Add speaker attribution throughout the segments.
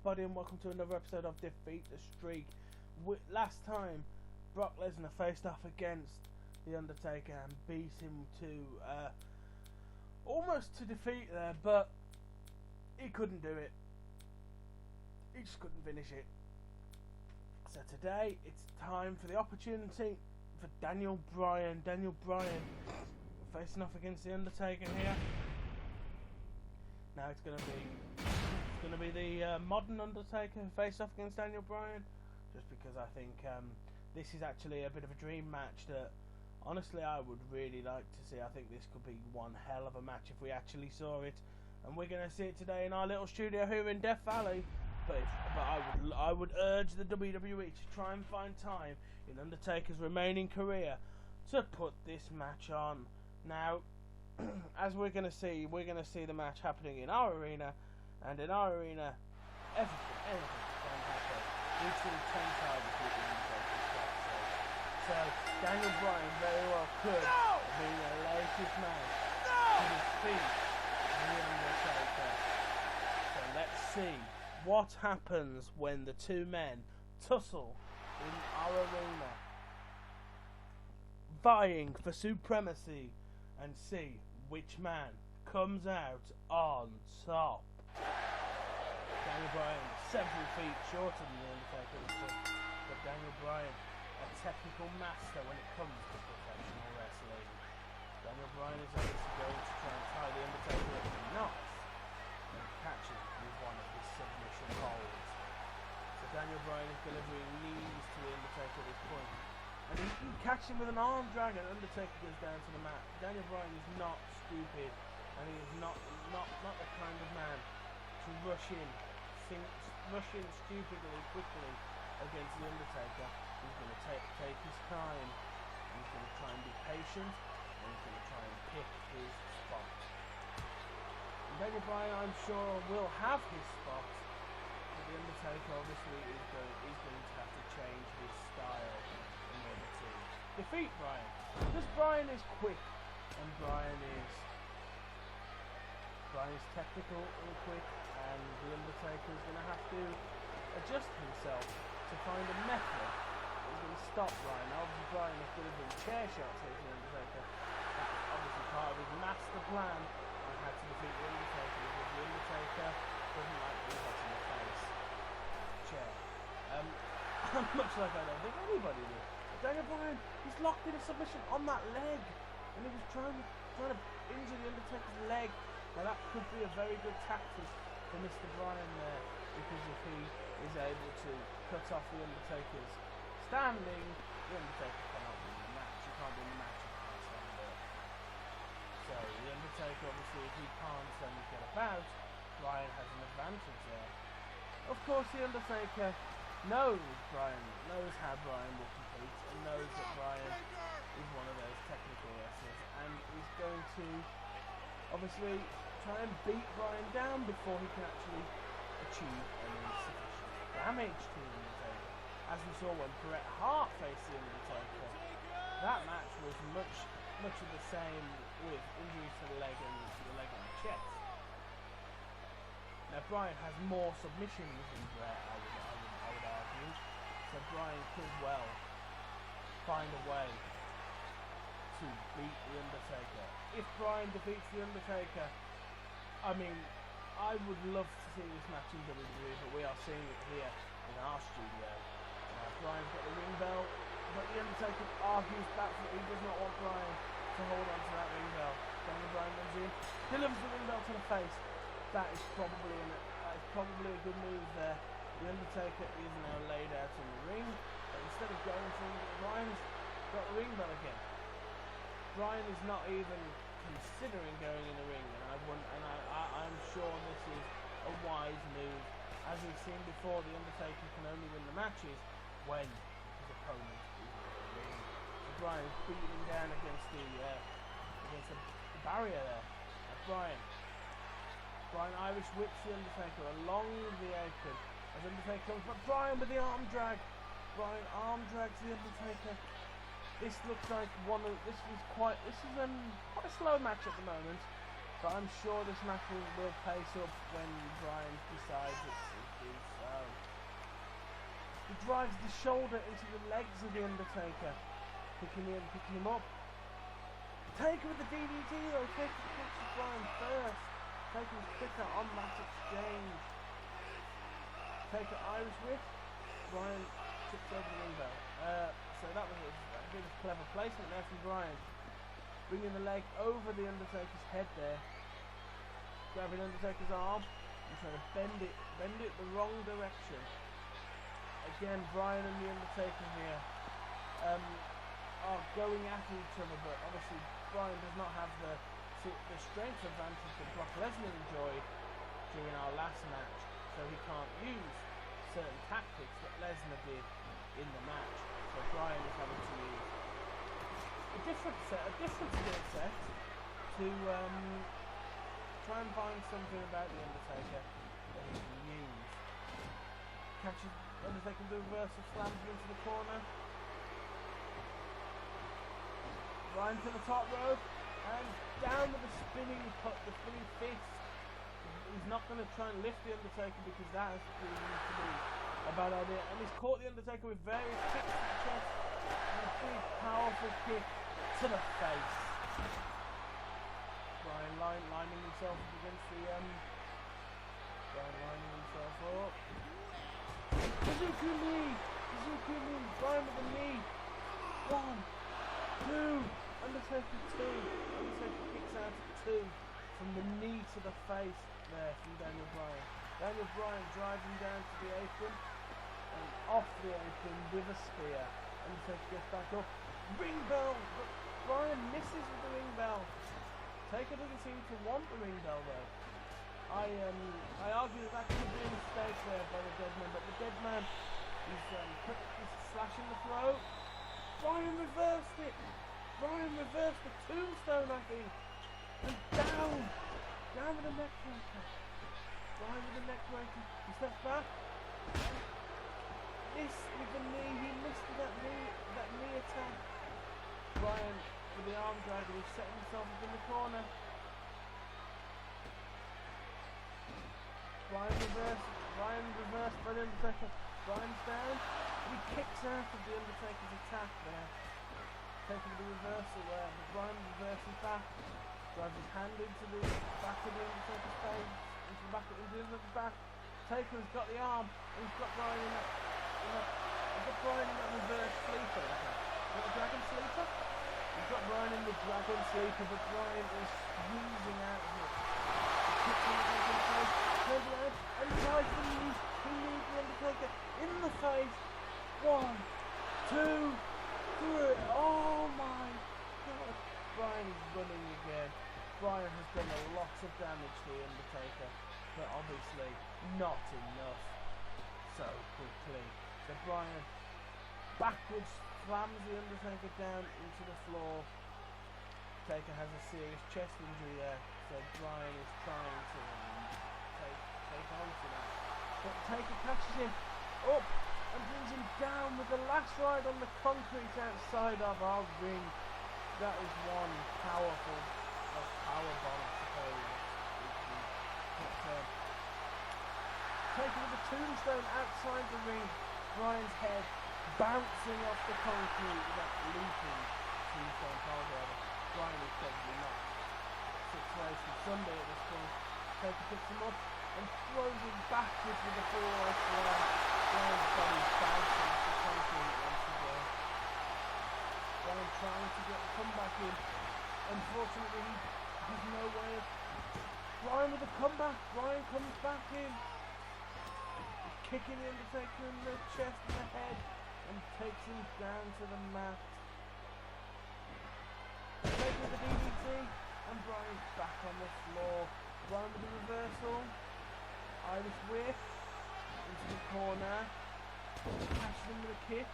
Speaker 1: everybody, and welcome to another episode of Defeat the Streak. Last time, Brock Lesnar faced off against the Undertaker and beat him to almost to defeat there, but he couldn't do it. He just couldn't finish it. So today, it's time for the opportunity for Daniel Bryan. Daniel Bryan facing off against the Undertaker here. Now it's going to be the modern Undertaker face off against Daniel Bryan, just because I think this is actually a bit of a dream match that honestly I would really like to see. I think this could be one hell of a match if we actually saw it, and we're going to see it today in our little studio here in Death Valley. But I would urge the WWE to try and find time in Undertaker's remaining career to put this match on. Now, as we're going to see the match happening in our arena, and in our arena, anything can happen. We've seen 10 times with the Undertaker. So Daniel Bryan very well could be the latest man to defeat the Undertaker. So let's see what happens when the two men tussle in our arena, vying for supremacy, and see which man comes out on top. Daniel Bryan, several feet shorter than the Undertaker, but Daniel Bryan, a technical master when it comes to professional wrestling. Daniel Bryan is obviously going to try and tie the Undertaker up in knots and catch him with one of his submission holds. So Daniel Bryan is delivering knees to the Undertaker at this point. And he can catch him with an arm drag, and Undertaker goes down to the mat. Daniel Bryan is not stupid, and he is not the kind of man to rush in stupidly quickly against the Undertaker. He's going to take his time, and he's going to try and be patient, and he's going to try and pick his spot. And Daniel Bryan, I'm sure, will have his spot, but the Undertaker obviously is going to have to change his style in order to defeat Bryan. Because Bryan is quick, and Bryan is technical and quick, and the Undertaker is going to have to adjust himself to find a method that is going to stop Bryan. Now, obviously Bryan is delivering chair shots here to the Undertaker. That's obviously part of his master plan on how to defeat the Undertaker, because the Undertaker doesn't like being hit in the face. Chair. Much like I don't think anybody did. But Daniel Bryan, he's locked in a submission on that leg, and he was trying to injure the Undertaker's leg. Now that could be a very good tactic for Mr. Bryan there, because if he is able to cut off the Undertaker's standing, the Undertaker cannot win the match. You can't win the match if you can't stand up. So the Undertaker, obviously, if he can't get about, Bryan has an advantage there. Of course, the Undertaker knows how Bryan will compete, and knows that Bryan is one of those technical wrestlers, and he's going to obviously try and beat Bryan down before he can actually achieve any sufficient damage to the Undertaker. As we saw when Bret Hart faced the Undertaker, that match was much of the same, with injuries to the leg and the chest. Now Bryan has more submissions than Bret, I would argue, so Bryan could well find a way to beat the Undertaker. If Bryan defeats the Undertaker, I mean, I would love to see this match in WWE, but we are seeing it here in our studio. Now Bryan's got the ring bell, but the Undertaker argues back that he does not want Bryan to hold on to that ring bell. Daniel Bryan runs in, delivers the ring bell to the face. That is probably a good move there. The Undertaker is now laid out in the ring, but instead of going for him, Bryan's got the ring bell again. Bryan is not even considering going in the ring, and I'm sure this is a wise move. As we've seen before, the Undertaker can only win the matches when his opponent is in the ring. So Bryan is beating him down against the barrier there. Bryan Irish whips the Undertaker along the apron as Undertaker comes, but Bryan with the arm drag. Bryan arm drags the Undertaker. This looks like this is quite a slow match at the moment, but I'm sure this match will pace up when Bryan decides it's drives the shoulder into the legs of the Undertaker, picking him up. Taker with the DDT though. Taker catches Bryan first. Taker was quicker on that exchange. Taker Irish whip. Bryan tips over the ring bell. So that was a bit of clever placement there from Bryan. Bringing the leg over the Undertaker's head there. Grabbing Undertaker's arm and trying to bend it the wrong direction. Again, Bryan and the Undertaker here are going at each other, but obviously Bryan does not have the strength advantage that Brock Lesnar enjoyed during our last match, so he can't use certain tactics that Lesnar did in the match. So Bryan is having to use a different skill set to try and find something about the Undertaker that he can use. Catches Undertaker with the reversal, slams him into the corner. Bryan to the top rope and down with the spinning fist. He's not going to try and lift the Undertaker because that has proven to be a bad idea. And he's caught the Undertaker with various kicks to the chest and a big powerful kick to the face. Bryan lining himself up against the Bryan lining himself up. Suzuki knee! Bryan with the knee. 1, 2, Undertaker 2. Undertaker kicks out at 2 from the knee to the face there from Daniel Bryan. Daniel Bryan drives him down to the apron and off the apron with a spear. Undertaker gets back up. Ring bell! But Bryan misses with the ring bell. Taker doesn't seem to want the ring bell though. I argue that could be a mistake there by the dead man, but the dead man is slashing the throat. Bryan reversed it. Bryan reversed the tombstone, I think. And down with the neck breaker. Bryan with the neck breaker. He steps back. Missed with the knee. He missed that knee attack. Bryan with the arm drag, he's setting himself up in the corner. Bryan reversed by the Undertaker. Bryan's down. He kicks out of the Undertaker's attack there. Taking the reversal there. But Bryan reverses back. Drives his hand into the back of the Undertaker's face. Into the Undertaker's back. Taker's got the arm. And he's got Bryan in that reverse sleeper. Got the dragon sleeper? He's got Bryan in the dragon sleeper, but Bryan is squeezing out of it. Kicks him in the face, turns around, and tries to knees. He knees the Undertaker in the face. 1, 2, 3. Oh my God. Bryan is running again. Bryan has done a lot of damage to the Undertaker, but obviously not enough so quickly. So Bryan backwards slams the Undertaker down into the floor. Taker has a serious chest injury there, so Bryan is trying to take on to that. But Taker catches him up and brings him down with the last ride on the concrete outside of our ring. That is one powerful powerbomb, I suppose. Taker with the tombstone outside the ring. Bryan's head bouncing off the concrete with that leaping tombstone powerbomb. Bryan is probably not 6 ways from Sunday at this point. Taker picks him up and throws him backwards with a 4-way slam. Bryan's body bouncing off the concrete once again. Bryan trying to get the comeback in. Unfortunately, there's no way of... Bryan with the comeback. Bryan comes back in. He's kicking the Undertaker in the chest and the head and takes him down to the mat. Taker with the DDT and Bryan's back on the floor. Bryan with the reversal. Irish whip into the corner. Catches him with a kick.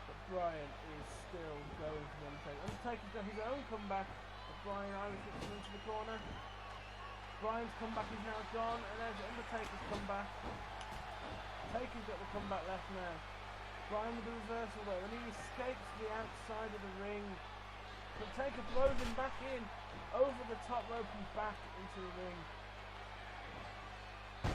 Speaker 1: But Bryan is still going for the Undertaker. Undertaker's got his own comeback. But Bryan Irish whips him into the corner. Bryan's comeback is now gone, and there's Undertaker's comeback. Taker's got the comeback left now. Bryan with the reversal though, and he escapes to the outside of the ring. But Taker throws him back in, over the top rope and back into the ring.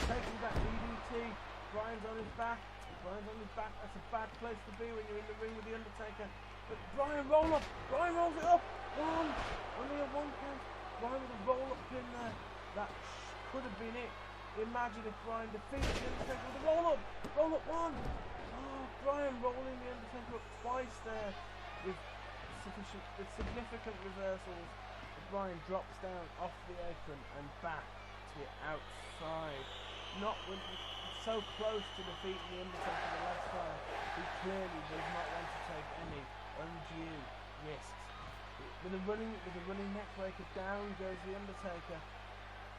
Speaker 1: Taking that DDT, Bryan's on his back. Bryan's on his back. That's a bad place to be when you're in the ring with the Undertaker. But Bryan roll up. Bryan rolls it up. One. Only a 1 count. Bryan with a roll up pin there. That could have been it. Imagine if Bryan defeated the Undertaker with a roll up. Roll up 1. Oh, Bryan rolling the Undertaker up twice there with significant reversals. But Bryan drops down off the apron and back to outside. Not when it's so close to defeating the Undertaker the last time. He clearly does not want to take any undue risks. With a running neckbreaker, down goes the Undertaker.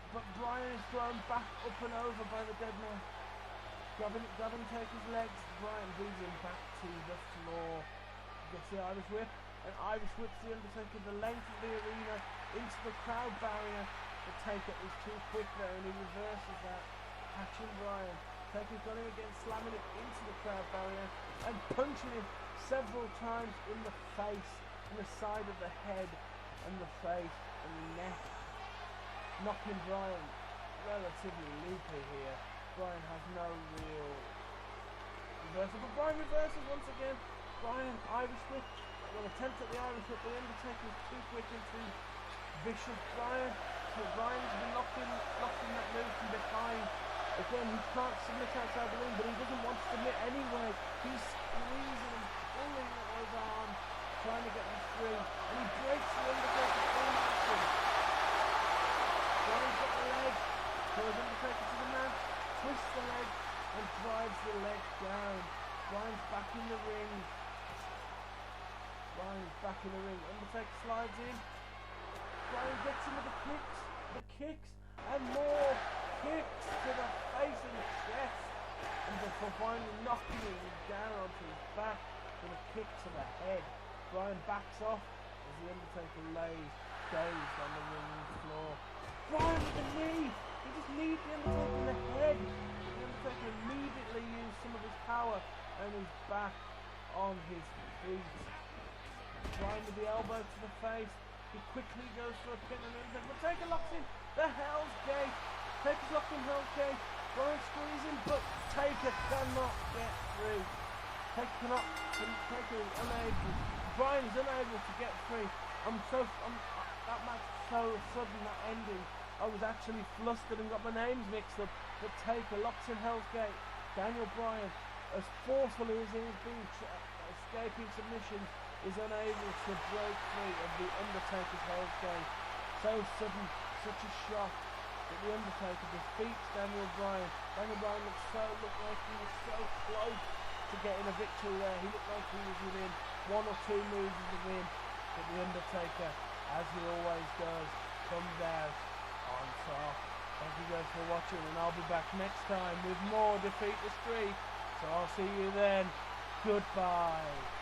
Speaker 1: But Bryan is thrown back up and over by the dead man. Grabbing Taker's legs, Bryan brings him back to the floor. Gets the Irish whip, and Irish whips the Undertaker the length of the arena into the crowd barrier. The Taker is too quick there, and he reverses that, catching Bryan. Taker's got him again, slamming it into the crowd barrier and punching him several times in the face, in the side of the head, and the face, and the neck, knocking Bryan relatively loopy here. Bryan has no real reversal, but Bryan reverses once again. Bryan, Irish whip, will attempt at the Irish whip, the Undertaker is too quick and too vicious. Bryan's been locked in that move from behind. Again, he can't submit outside the ring, but he doesn't want to submit anyway. He's squeezing and pulling at those arms, trying to get him free, and he breaks the Undertaker in action. Bryan's got the leg, throws Undertaker to the mat, twists the leg, and drives the leg down. Bryan's back in the ring. Undertaker slides in. Bryan gets him with the kicks, and more kicks to the face and chest, and before finally knocking him down onto his back with a kick to the head. Bryan backs off as the Undertaker lays dazed on the ring floor. Bryan with the knee! He just kneed the Undertaker in the head. The Undertaker immediately used some of his power and is back on his feet. Bryan with the elbow to the face. He quickly goes for a pin and then the Taker locks in the Hell's Gate. Taker's locked in Hell's Gate. Bryan squeezing, but Taker cannot get through. Taker is unable. Bryan is unable to get free. That match was so sudden, that ending. I was actually flustered and got my names mixed up. But Taker locks in Hell's Gate. Daniel Bryan, as forcefully as he has been escaping submissions, is unable to break free of the Undertaker's Hell's Gate. So sudden, such a shock that the Undertaker defeats Daniel Bryan. Daniel Bryan looked like he was so close to getting a victory there. He looked like he was within 1 or 2 moves of the win. But the Undertaker, as he always does, comes out on top. Thank you guys for watching, and I'll be back next time with more Defeat the Streak. So I'll see you then. Goodbye.